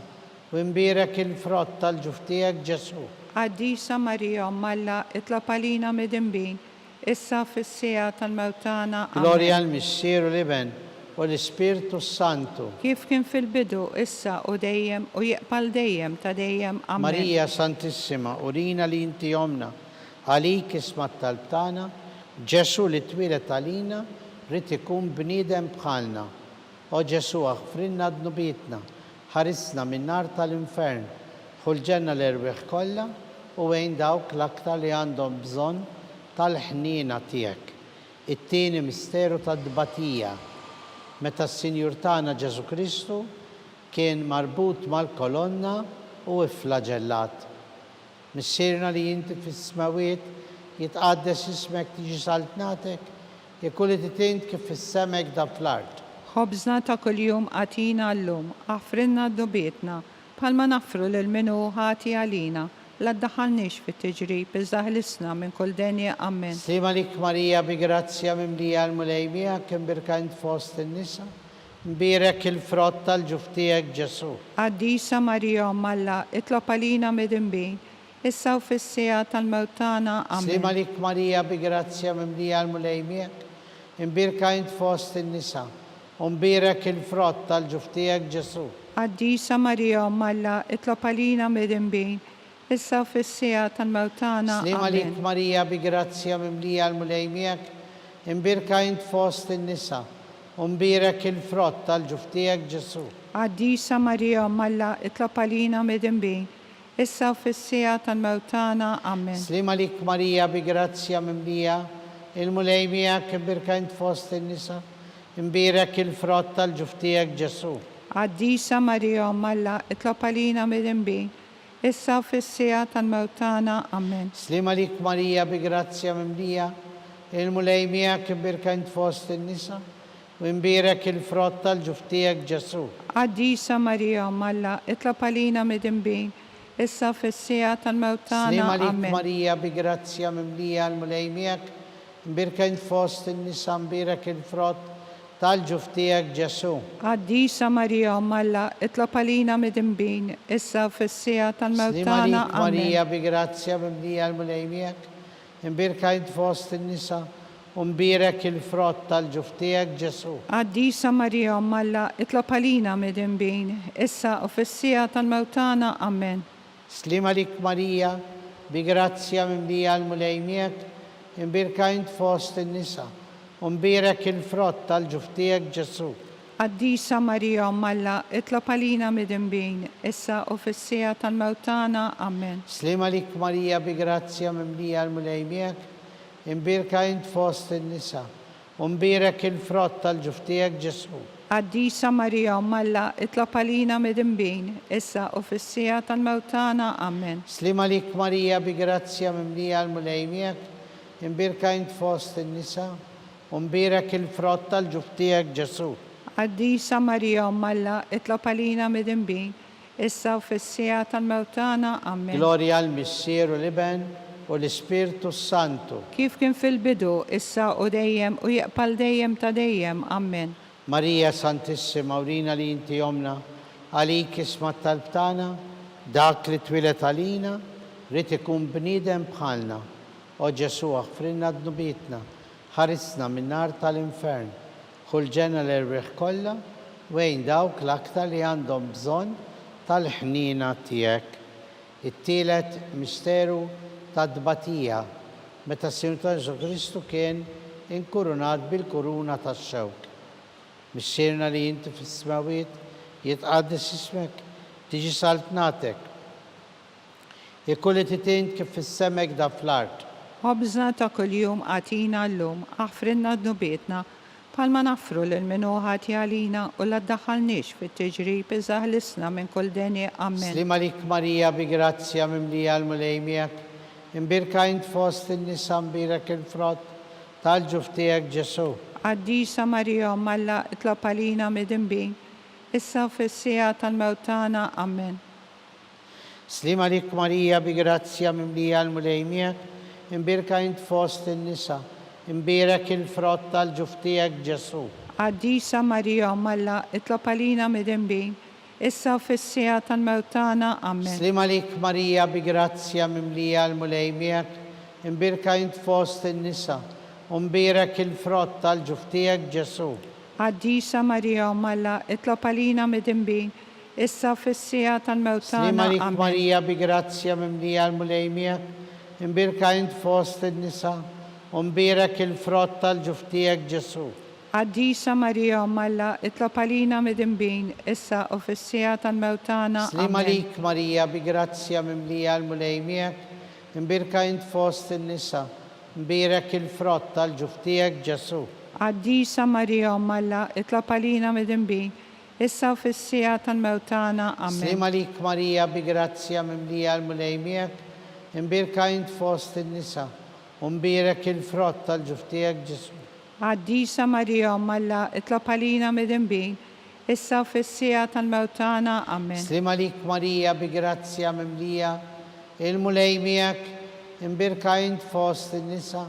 u imbirek il-frott tal-ġuftijek Ġesu. Għaddisa Marija Malla, itlob għalina midinbin, issa fis-sija tal-mewtana. Gloria Amen. al Missieru Liben u l-Spiritu Santu. Kif kien fil-bidu, issa u dejjem u jiqbal dejjem ta' dejjem. Amen. Marija Santissima, urina li inti jomna, għalik ismat tal-btana, Ġesu li twilet għalina, rrit ikun bniedem bħalna. O Ġesu, aħfrinna d-nubitna, ħarisna minn nar tal-infern, ħulġenna l-erbiħ kollha u għajn dawk l-aktar li għandhom bżonn tal-ħnina tiegħek. It-tieni misteru tad-dbatija, meta s-Sinjur tagħna Ġesu Kristu kien marbut mal-kolonna u ifflaġellat. Missierna li inti fis-smawiet jitqaddes ismek tiġi saltnatek, jekk titint kif fis-semek da fl-art. Ħobżna ta' kuljum għatina llum, aħfrinna d-dubietna, palma naffru l-minu ħati għalina, la ddaħalniex fit-tiġrib, iżda ħlisna minn kull denja. Amen. Slima lik Marija bi grazzja mimlija l-mulej miegħek, imbirka int fost in-nisa, imbirek il-frott tal-ġuftijek Ġesu. Għaddisa Marija Malla, itlob għalina midinbin, issa u fis-sija tal-mewtana. Slima Amen. lik Marija bi grazzja mimlija l-mulej miegħek, imbirka int fost in-nisa, imbirek il-frott tal-ġuftijek Ġesu. Għaddisa Marija Malla, itlob għalina midinbin, issa u fis-sija tal-mewtana. Slima lik Amen. Marija bi grazzja mimlija l-mulej miegħek, imbirka int fost in-nisa, imbirek il-frott tal-ġuftijek Ġesu. Għaddisa Marija Malla, itlob għalina midinbin, issa u fis-sija tal-mewtana. Amen. Slima lik Marija bi grazzja mimlija il-mulej miegħek, imbirka int fost in-nisa, imbirek il-frott tal-ġuftijek Ġesu. Għaddisa Marija Malla, itlob għalina midinbin, issa u fis-sija tal-mewtana. Amen. Slima lik Marija bi grazzja mimlija il-mulej miegħek, imbirka int fost in-nisa, u imbirek il-frott tal-ġuftijek Ġesu. Għaddisa Marija Malla, itlob għalina midinbin, issa u fis-sija tal-mewtana. Slima lik Amen. Marija bi grazzja mimlija l-mulej miegħek, imbirka int fost in-nisa, imbirek il-frott tal-ġuftijek Ġesu. Għaddisa Marija Malla, itlob għalina midinbin, issa u fis-sija Slima tal-mewtana. lik Amen. Marija bi grazzja mimlija l-mulej miegħek, imbirka int fost in-nisa, u imbirek il-frott tal-ġuftijek Ġesu. Għaddisa Marija Malla, itlob għalina midinbin, issa u fis-sija tal-mewtana. Amen. Slima lik Marija bi grazzja mimlija l-mulej miegħek, imbirka int fost in-nisa, u imbirek il-frott tal-ġuftijek Ġesu. Għaddisa Marija Malla, itlob għalina midinbin, issa u fis-sija tal-mewtana. Amen. Slima lik Marija bi grazzja mimlija l-mulej miegħek, imbirka int fost in-nisa, u imbirek il-frott tal-ġuftijek Ġesu. Għaddisa Marija Malla, itlob għalina midinbin, issa u fis-sija tal-mewtana. Amen. Slima lik Marija bi grazzja mimlija l-mulej miegħek, imbirka int fost in-nisa, u imbirek il-frott tal-ġuftijek Ġesu. Għaddisa Marija Malla, itlob għalina midinbin, issa u fis-sija tal-mewtana. Amen. Gloria al Missieru Liben u l-Spiritu Santu. Kif kien fil-bidu, issa u dejjem u jiqbal dejjem ta' dejjem. Amen. Marija Santissima, urina li inti jomna, għalik ismat tal-btana, dak li twilet għalina, rrit ikun bniedem bħalna. O Ġesu, aħfrinna d-nubitna, ħarisna minn nar tal-infern, ħulġenna l-erbiħ kollha, wejn dawk l-aktar li għandhom bżonn tal-ħnina tiegħek. It-tielet misteru tad-dbatija, meta s-Sinjur ta' Ġesu Kristu kien inkurunat bil-kuruna tax-xewk. Mixxierna li inti fis-smawiet jitqaddis ismek, tiġi saltnatek. Ikun li titint kif fis-semek da fl-art. ħobżna ta' kuljum għatina llum, aħfrinna d-nubietna, palma nafru l-minu ħati għalina u la ddaħħalniex fit-tiġrib iżda ħlisna minn kull deni. Amen. Slima lik Marija bi grazzja mimlija l-mulejmijak, imbirka int fost in-nisa mbirek il-frott tal-ġuf tiegħek Ġesu. Għaddisa Marija Malla itlob għalina mid-imbin, issa fis-sija tal-mewtana. Amen. Slima lik Marija bi grazzja mimlija l-mulejmijak, imbirka int fost in-nisa imbirek il-frott tal-ġuf tiegħek Ġesu. Għaddisa Marija Malla itlob għalina mid-imbin, issa fis-sija tal-mewtana. Amen. Slima lik Marija bi grazzja mimlija l-mulejmijak, imbirka int fost in-nisa imbirek il-frott tal-ġuf tiegħek Ġesu. Għaddisa Marija Malla itlob għalina mid-imbin, issa fis-sija tal-mewtana. Slima lik Amen. Marija bi grazzja mimlija l-mulejmijak, imbirka int fost in-nisa imbirek il-frott tal-ġuf tiegħek Ġesu. Għaddisa Marija Malla itlob għalina mid-imbin, issa u fis-sija tal-mewtana. Slima Amen. lik Marija bi grazzja mimlija l-mulejmijak, imbirka int fost in-nisa imbirek il-frott tal-ġuf tiegħek Ġesu. Għaddisa Marija Malla itlob għalina mid-imbin, issa u fis-sija tal-mewtana. Amen. Slima lik Marija bi grazzja mimlija l-mulejmijak, imbirka int fost in-nisa imbirek il-frott tal-ġuf tiegħek Ġesu. Għaddisa Marija Malla itlob għalina mid-imbin, issa u fis-sija tal-mewtana. Amen. Slima lik Marija bi grazzja mimlija il-mulejmijak, imbirka int fost in-nisa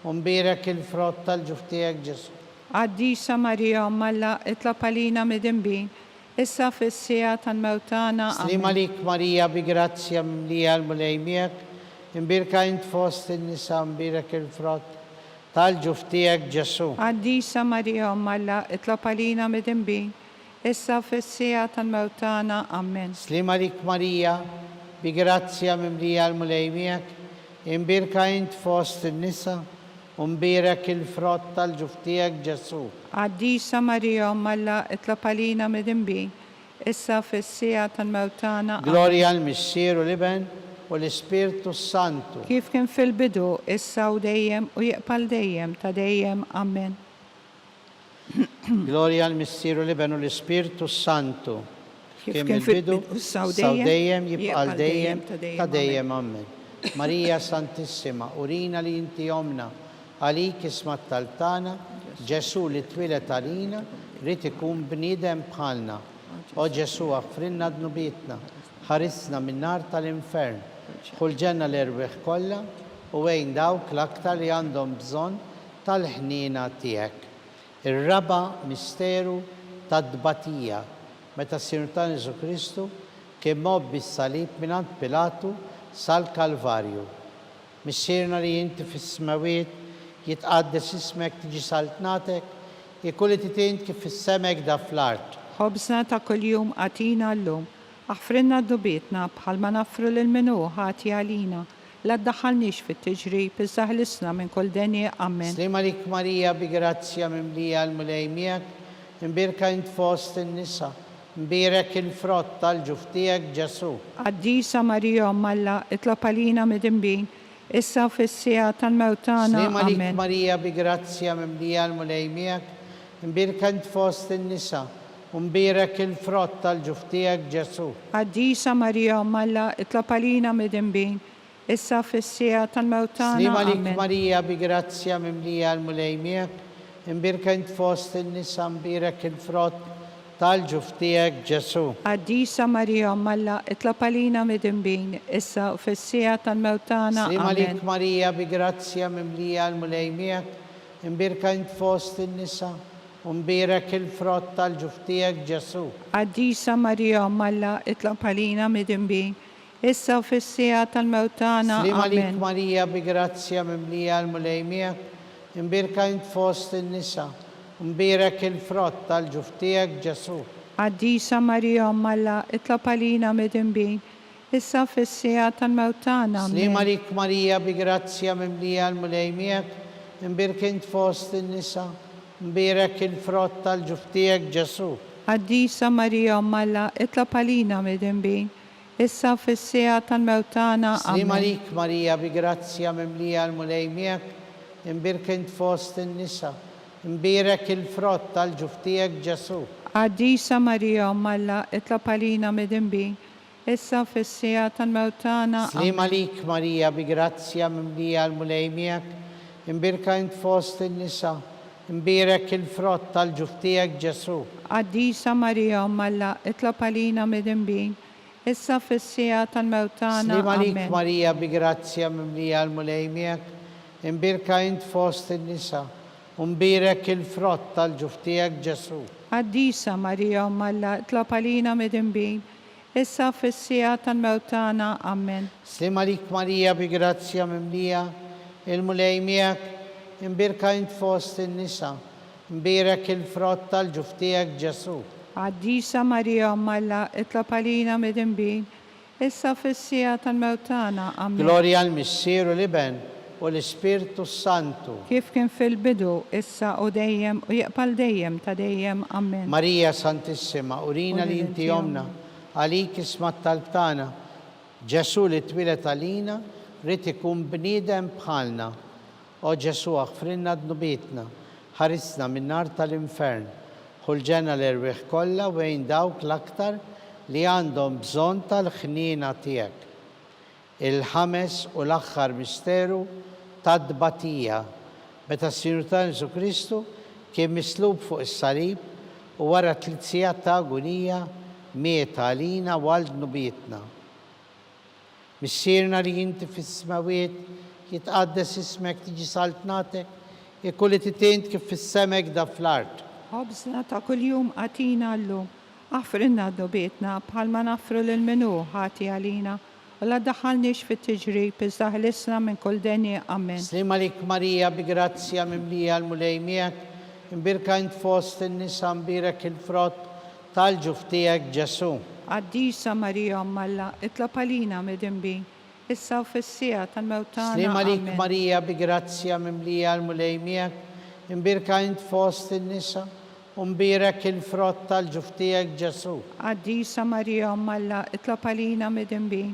imbirek il-frott tal-ġuf tiegħek Ġesu. Għaddisa Marija Malla itlob għalina mid-imbin, issa fis-sija tal-mewtana. Slima Amen. lik Marija bi grazzja mimlija l-mulejmijak, imbirka int fost in-nisa imbirek il-frott tal-ġuf tiegħek Ġesu. Għaddisa Marija Malla itlob għalina mid-imbin, issa fis-sija tal-mewtana. Amen. Slima lik Marija bi grazzja mimlija l-mulejmijak, imbirka int fost in-nisa imbirek il-frott tal-ġuf tiegħek Ġesu. Għaddisa Marija Malla itlob għalina mid-imbin, issa fis-sija tal-mewtana. Gloria al-Missieru l-Iben u l-Ispirtu Santu. Kif kien fil-bidu, issa u dejjem u jiqbal dejjem ta' dejjem. Amen. Gloria al-Missieru l-Iben u l-Ispirtu Santu. Kif Kien kien fil-bidu, fil-bidu, issa u dejjem, jibqal dejjem, ta' dejjem. Amen. Amen. Marija Santissima, urina li inti omna, għalik ismat taltana, Ġesu li twilet għalina, rrit ikun bniedem bħalna. O Ġesu għaffrinna d-nubietna, ħarisna minn nar tal-infern, ħulġenna l-erbeħ kollha u għejn dawk l-aktar li għandhom bżonn tal-ħnina tiegħek. Ir-raba misteru tad-dbatija, meta s-Sinjur ta' Ġesu Kristu kien mobbi s-salib mingħand Pilatu sal-Kalvarju. Missierna li inti fis-smawiet jitqaddes ismek, tiġi saltnatek, ikun li titint kif fis-semek da fl-art. Ħobżna ta' kuljum għatina llum, aħfrinna d-dubietna bħalma nafru l-minu ħati għalina, la ddaħħalniex fit-tiġrib iżda ħlisna minn kull deni. Amen. Slima lik Marija bi grazzja mimlija l-mulejmijak, imbirka int fost in-nisa, imbirek il-frott tal-ġuf tiegħek Ġesu. Għaddisa Marija Malla itlob għalina mid-imbin, issa fis-sija tal-mewtana. Slima lik Amen. Marija bi grazzja mimlija l-mulejmijak, imbirka int fost in-nisa, imbirek il-frott tal-ġuf tiegħek Ġesu. Għaddisa Marija Malla itlob għalina mid-imbin, issa fis-sija tal-mewtana. Slima lik Amen. Marija bi grazzja mimlija l-mulejmijak, imbirka int fost in-nisa, imbirek il-frott tal-ġuf tiegħek Ġesu. Għaddisa Marija Malla itlob għalina mid-imbin, issa fis-sija tal-mewtana. Slima Amen. lik Marija bi grazzja mimlija l-mulejmijak, imbirka int fost in-nisa, imbirek il-frott tal-ġuf tiegħek Ġesu. Għaddisa Marija Malla itlob għalina mid-imbin, issa fis-sija tal-mewtana. Slima lik Amen. Marija bi grazzja mimlija l-mulejmijak, imbirka int fost in-nisa, imbirek il-frott tal-ġuf tiegħek Ġesu. Għaddisa Marija Malla itlob għalina mid-imbin, issa fis-sija tal-mewtana. Slima lik Marija bi grazzja mimlija l-mulejmijak, imbirk int fost in-nisa, imbirek il-frott tal-ġuftijek Ġesu. Qaddisa Marija Alla, itlab għalina mid-dembin, issa fis-sija tal-mewtana. Slima Amen. lik Marija bi grazzja mimlija l-mulejmijak, imbirk int fost in-nisa, imbirek il-frott tal-ġuftijek Ġesu. Qaddisa Marija Alla, itlab għalina mid-dembin, issa fis-sija tal-mewtana. Slima lik Marija bi grazzja mimlija l-mulejmijak, imbirka int fost in-nisa, imbirek il-frott tal-ġuftijek Ġesu. Qaddisa Marija Alla, itlab għalina mid-dembin, issa fis-sija tal-mewtana. Slima lik Amen. Marija bi grazzja mimlija l-mulejmijak, imbirka int fost in-nisa, imbirek il-frott tal-ġuftijek Ġesu. Qaddisa Marija Alla, itlab għalina mid-dembin, issa fis-sija tal-mewtana. Amen. Slima lik Marija bi grazzja mimlija il-mulejmijak, imbirka int fost in-nisa, imbirek il-frott tal-ġuftijek Ġesu. Qaddisa Marija Alla, itlab għalina mid-dembin, issa fis-sija tal-mewtana. Amen. Gloria al-Missieru l-Iben u l-Ispirtu Santu. Kif kien fil-bidu, issa u dejjem u jaqbal dejjem ta' dejjem. Amen. Marija Santissima, urina li inti jomna, għalik ismat tal-btana, Ġesu li twilet għalina, rrit ikun bniedem bħalna. O Ġesu aħfrinna d-nubietna, ħarisna minn nar tal-infern, ħulġena l-erwieħ kollha wejn dawk l-aktar li għandhom bżonn tal-ħniena tiegħek. Il-ħames u l-aħħar misteru tad-dbatija, meta s-Sinjur tagħna Ġesu Kristu kien mislub fuq is-salib u wara 3 sigħat ta' agonija miet għalina għal nubietna. Missierna li inti fis-smawiet jitqaddes ismek tiġi saltnatek, ikun li titint kif fis-semek da fl-art. Ħobżna ta' kuljum għatina llum, aħfrinna d-nubietna bħalma naffru lil-minu ħati għalina, u la daħalniex fit-tiġrib, iżda ħlisna minn kull denja. Amen. Slima lik Marija bi grazzja mimlija l-mulejmijak, imbirka int fost in-nisa, imbirek il-frott tal-ġuftijek Ġesu. Qaddisa Marija Alla, itlab għalina mid-dembin, issa fis-sija tal-mewtana. Slima lik Amen. Marija bi grazzja mimlija l-mulejmijak, imbirka int fost in-nisa, imbirek il-frott tal-ġuftijek Ġesu. Qaddisa Marija Alla, itlab għalina mid-dembin,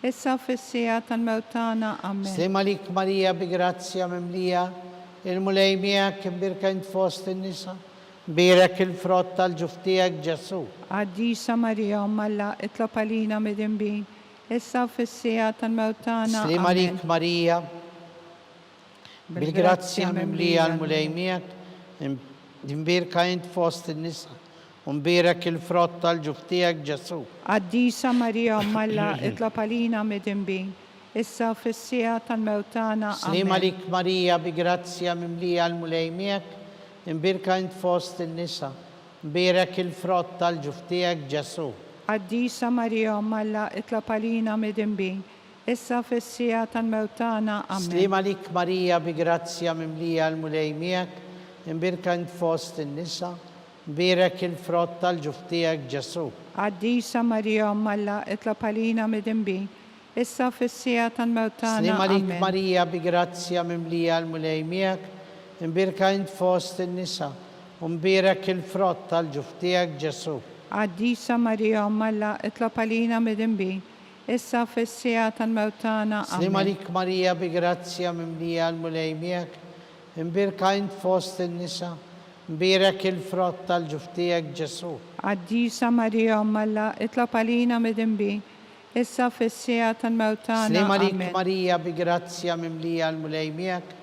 issa fis-sija tal-mewtana. Amen. Slima lik Marija bi grazzja mimlija il-mulejmijak, imbirka int fost in-nisa, imbirek il-frott tal-ġuftijek Ġesu. Qaddisa Marija Alla, itlab għalina mid-dembin, issa fis-sija tal-mewtana. Slima Amen. lik Marija bil-grazzja mimlija l-mulejmijak, imbirka int fost in-nisa, imbirek il-frott tal-ġuftijek Ġesu. Qaddisa Marija Alla, itlab għalina mid-dembin, issa fis-sija tal-mewtana. Slima Amen. lik Marija bi grazzja mimlija l-mulejmijak, imbirka int fost in-nisa, imbirek il-frott tal-ġuftijek Ġesu. Qaddisa Marija Alla, itlab għalina mid-dembin, issa fis-sija tal-mewtana. Amen. Slima lik Marija bi grazzja mimlija l-mulejmijak, imbirka int fost in-nisa, imbirek il-frott tal-ġuftijek Ġesu. Qaddisa Marija Alla, itlab għalina mid-dembin, issa fis-sija tal-mewtana. Slima lik Amen. Marija bi grazzja mimlija l-mulejmijak, imbirka int fost in-nisa, imbirek il-frott tal-ġuftijek Ġesu. Qaddisa Marija Alla, itlab għalina mid-dembin, issa fis-sija tal-mewtana. Slima Amen. lik Marija bi grazzja mimlija l-mulejmijak, imbirka int fost in-nisa, imbirek il-frott tal-ġuftijek Ġesu. Qaddisa Marija Alla, itlab għalina mid-dembin, issa fis-sija tal-mewtana. Slima lik Amen. Marija bi grazzja mimlija l-mulejmijak,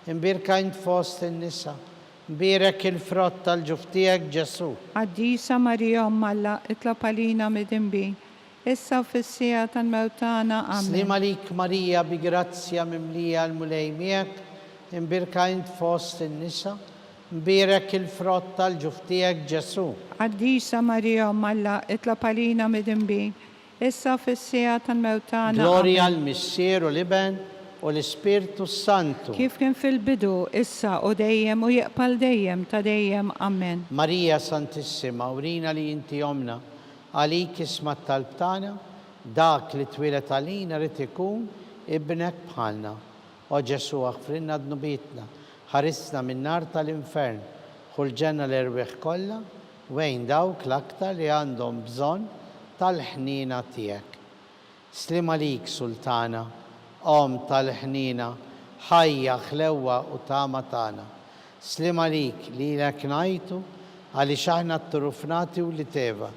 imbirka int fost in-nisa, imbirek il-frott tal-ġuftijek Ġesu. Qaddisa Marija Alla, itlab għalina mid-dembin, issa fis-sija tal-mewtana. Amen. Slima lik Marija bi grazzja mimlija l-mulejmijak, imbirka int fost in-nisa, imbirek il-frott tal-ġuftijek Ġesu. Qaddisa Marija Alla, itlab għalina mid-dembin, issa fis-sija tal-mewtana. Gloria Amen. al-Missieru l-Iben u l-Ispirtu Santu. Kif kien fil-bidu, issa u dejjem u jaqbal dejjem ta' dejjem. Amen. Marija Santissima, urina li inti jomna, għalik ismat tal-btana, dak li twilet għalina rrid ikun ibnek bħalna. O Ġesu aħfrinna dnubietna, ħarisna minn nar tal-infern, ħulġenna l-erwieħ kollha, wejn dawk l-aktar li għandhom bżonn tal-ħnina tiegħek. Slim għalik, Sultana, Om tal-ħnina, ħajja ħlewwa u tama tagħna. Slim għalik lilek ngħidu għaliex aħna t-turufnati u li teva.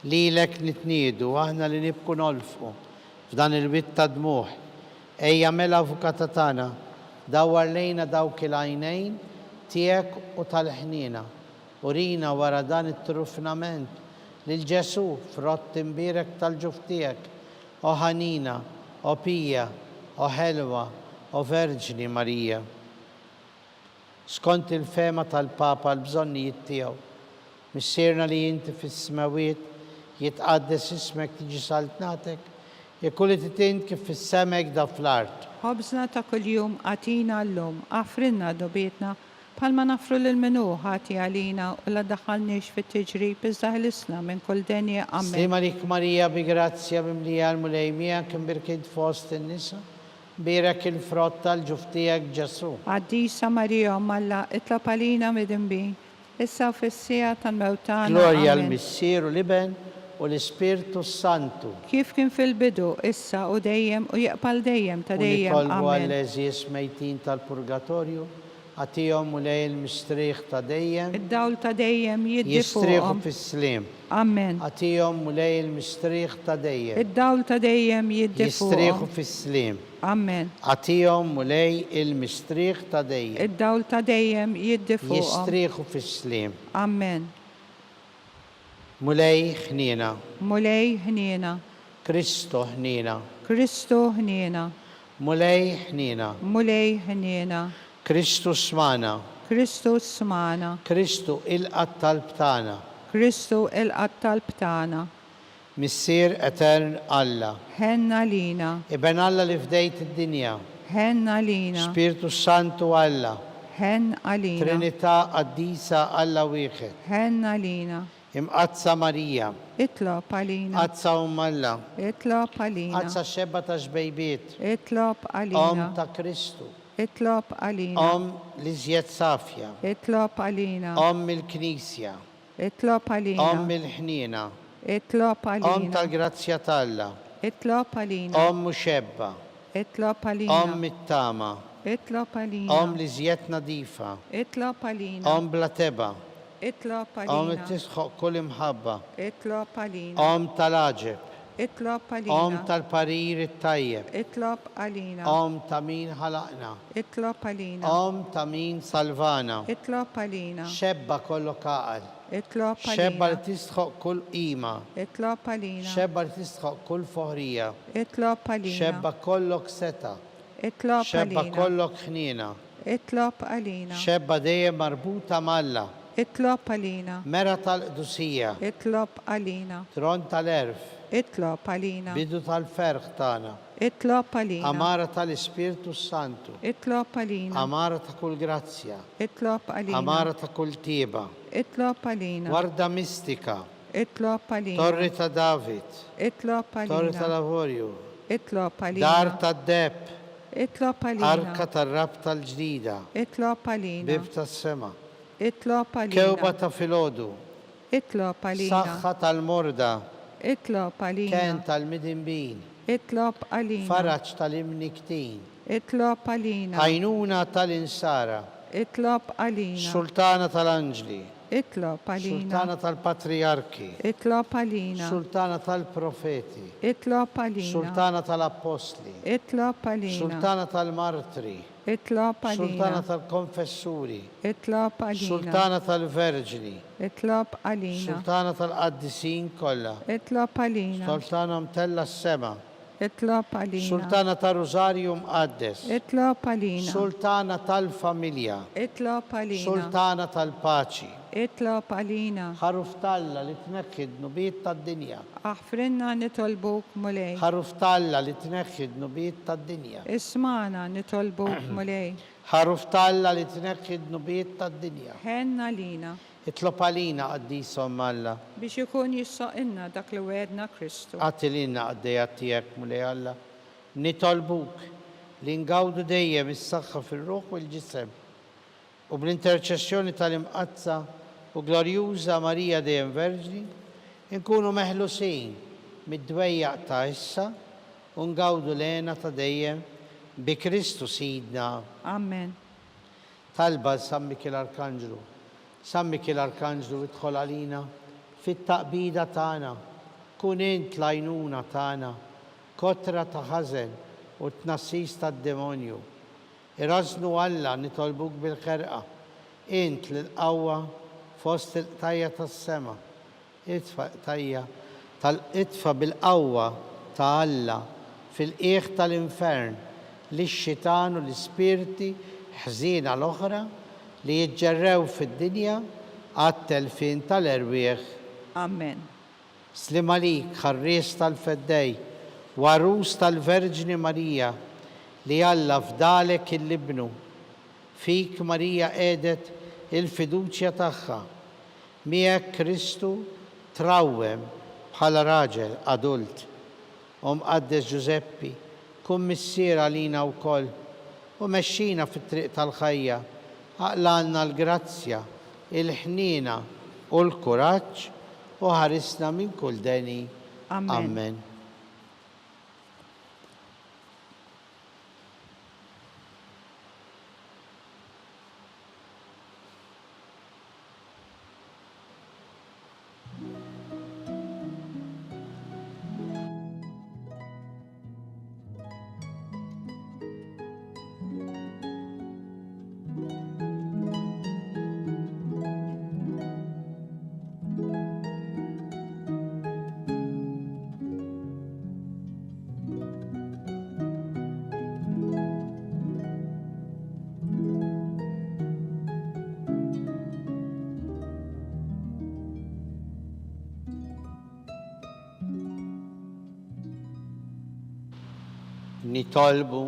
Lilek nitniedu aħna li nibku nolfqu f'dan il-witt ta' dmuħ. Ejja mela avukata tagħna, dawwar lejna dawk il-għajnejn tiegħek u tal-ħnina. Urina wara dan it-trufnament lil Ġesu frott imbierek tal-ġuf tiegħek. O ħanina, o Pija, o Ħelwa, o Verġni Marija. Skont il-fema tal-Papa l-bżonnijiet tiegħu, missierna li inti fis-smawiet jitqaddes ismek tiġi saltnatek, jekk li titint kif fis-semek da fl-art. ħobżna ta' kuljum għatina l-lum, għafrinna dobietna, bħalma nafru l-menu ħati għalina u la daħalniex fit-tiġrib iżda ħlisna minn kull denja għammen. Slim għalik Marija bi grazzja bimlija l-mulejmija kim birkid fost in-nisa, birek il-frott tal-ġuf tiegħek Ġesu. Għaddisa Marija Malla, itlab għalina midinbin, issa fissija tal-mewtana. Glorja Amen. l-Missieru l-Iben u l-Ispirtu Santu. Kif kien fil-bidu, issa u dejjem u jaqbal dejjem ta' dejjem. Unitolbu Amen. għall-eżies mejtin tal-purgatorju, għatijom u lej il-mistriħ ta' dejjem, Id-dawl ta' dejjem jistriħu jiddifuqhom. fis-slim. Amen. Għatijom u lej il-mistriħ ta' dejjem, Id-dawl ta' dejjem jistriħu jiddifuqhom. fis-slim. Amen. Għatijom u lej il-mistriħ ta' dejjem, Id-dawl ta' dejjem jiddifuqhom. jistriħu fis-slim. Amen. Mulej ħnina, Mulej ħnina, Kristo ħnina, Kristu ħnina, mulej ħnina, mulej ħnina, Kristu smana, Kristu smana, Kristu il-qatt tal-btana, Kristu il-qattal btana, Missier Etern Alla, ħenna lina, Iben Alla li fdejt id-dinja, ħenna lina, Spiritu Santu Alla, ħen alina, Trinità Qaddisa Alla wieħed, ħenna lina, imqazza Marija, itlob għalina, qazza Alla, itlob għalina, qazza xebba ta' xbejbiet, itlob Om għalina, ta' Kristu, itlob għalina, Om li żjed safja, itlob għalina, Om il-Knisja, itlob Om għalina, il-ħnina, itlob Om għalina, tal-grazzja talla, itlob għalina, Om muxebba, itlob Om għalina, it-tama, itlob Om għalina, li żjed nadifa, itlob għalina, Om blateba, itlob Om għalina, tisħoq kull imħabba, itlob għalina, Om tal-aġeb, itlob Om għalina, tal-parir it-tajjeb, itlob għalina, Om ta' min ħalaqna, itlob għalina, Om ta' min salvana, itlob għalina, xebba kollu kaqal, itlob xebba li għalina, tisħoq kull qima, itlob għalina, xebba li tisħoq kull foħrija, itlob għalina, xebba kollok seta, itlob xebba għalina, kollok ħnina, itlob għalina, xebba dejjem marbuta malla, itlob għalina, mera tal-qdusija, itlob għalina, tron tal-erf, itlob għalina, bidu tal-ferħ tagħna, itlob għalina, amara tal-Ispirtu Santu, itlob għalina, amara ta' kull grazzja, itlob għalina, amara ta' kull tieba, itlob għalina, warda mistika, itlob għalina, torri ta' David, itlob torri ta' għalina, Lavorju, itlob dar għalina, ta' Deb, itlob arka għalina, tar-rab tal-ġdida, itlob għalina, bib tas-sema, itlob kewba għalina, ta' filodu, itlob għalina, saħħa tal-morda, itlob ken għalina, tal-midinbin, itlob għalina, faraċ tal-imniktin, itlob għalina, għajnuna tal-insara, itlob għalina, sultana tal-anġli, itlob għalina, sultana tal-patriarki, itlob għalina, sultana tal-profeti, itlob għalina, sultana tal-apostli, itlob għalina, sultana tal-martri, itlob sultana għalina, tal-konfessuri, itlob għalina, sultana tal-verġni, itlob għalina, sultana tal-qaddisin kollha, itlob għalina, sultana mtella s-sema, itlob għalina, sultana tal-Rosarju mqaddes, itlob għalina, sultana tal-familja, itlob għalina, sultana tal-paċi, itlob għalina, ħaruf talla li tneħħid nubiet tad-dinja, aħfrinna nitolbuk mulej, ħaruf talla li tneħħid nubiet tad-dinja, ismana nitolbuk mulej, ħaruf talla li tneħħid nubiet tad-dinja, ħenna lina, itlob għalina qaddisom Alla. biex ikun jissaqilna dak li wedna Kristu. Għatilina għaddejat tiegħek mulej Alla. Nitolbuk li ngawdu dejjem is-saħħa fir-ruħ u l-ġisem. U bl-interċessjoni tal-imqazza u glorjuża Marija dejjem Verġni, nkunu meħlusin mid-dwejjaq ta' issa u ngawdu lena ta' dejjem bi Kristu Sidna. Amen. Talba San Mikil Arkanġlu. San Mikil Arkanġlu idħol għalina fit-taqbida tagħna, kun int l-għajnuna tagħna, kotra ta' ħażen u tnassis tad-demonju. Irasnu Alla nitolbuk bil-ħerqa, int l-qawwa fost il-qtajja tas-sema. Itfa bil-qawwa ta' Alla fil-qiegħ tal-infern lix-xitan u l-ispirti ħżiena l-oħra li jiġġerrew fid-dinja għat-telfin tal-erwieħ. Amen. Slim għalik ħarries tal-feddej, warus tal-Verġni Marija, li Alla fdalek il-libnu. Fik Marija edet il-fiduċja tagħha. Miegħek Kristu trawwem bħala raġel adult. Qaddes Giuseppi, kun missier għalina wkoll u mexxina fit-triq tal-ħajja, aqlanna l-grazzja, il-ħnina u l-kuraġġ u ħarisna minn kull deni. Amen. Amen. Nitolbu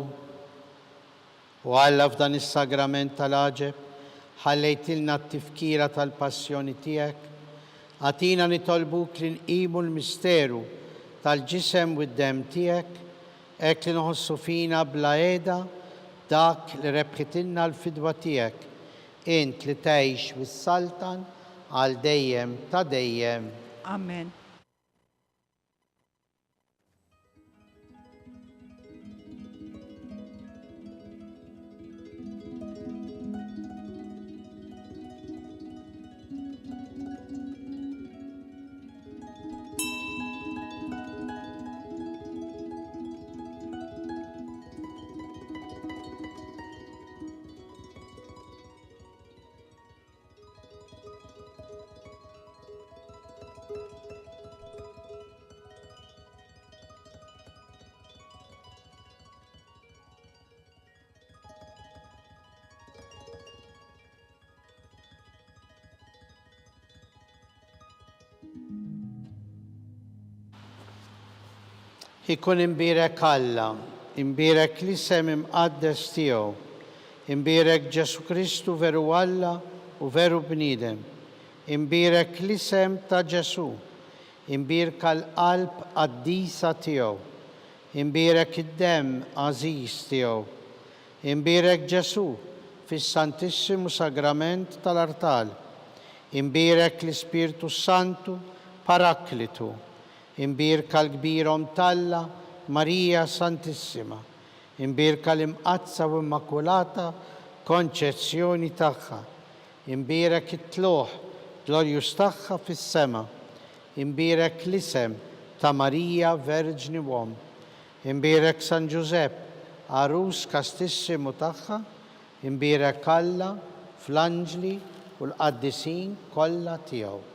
u Alla f'dan is-sagrament tal-aġeb ħallejtilna t-tifkira tal-passjoni tiegħek, għatina nitolbuk li nqimu l-misteru tal-ġisem u d-dem tiegħek, hekk li nħossu fina bla qiegħda dak li rebħitilna l-fidwa tiegħek, int li tgħix bis-saltan għal dejjem ta' dejjem. Amen. Ikun imbirek Alla, imbirek l-isem imqaddes tiegħu, imbirek Ġesu Kristu veru Alla u veru bniedem, imbirek l-isem ta' Ġesu, imbirek l-qalb qaddisa tiegħu, imbirek id-dem għażiż tiegħu, imbirek Ġesu fis-Santissimu Sagrament tal-Artal, imbirek l-Ispirtu Santu Paraklitu, imbirka l-kbirom Alla Marija Santissima, imbirka l-imqazza u immakulata konċezzjoni tagħha, imbirek it-tluħ glorjus tagħha fis-sema, imbirek l-isem ta' Marija Verġni Uom, imbirek San Giusepp arus kastissimu tagħha, imbirek Alla fl-anġli u l-qaddisin kollha tiegħu.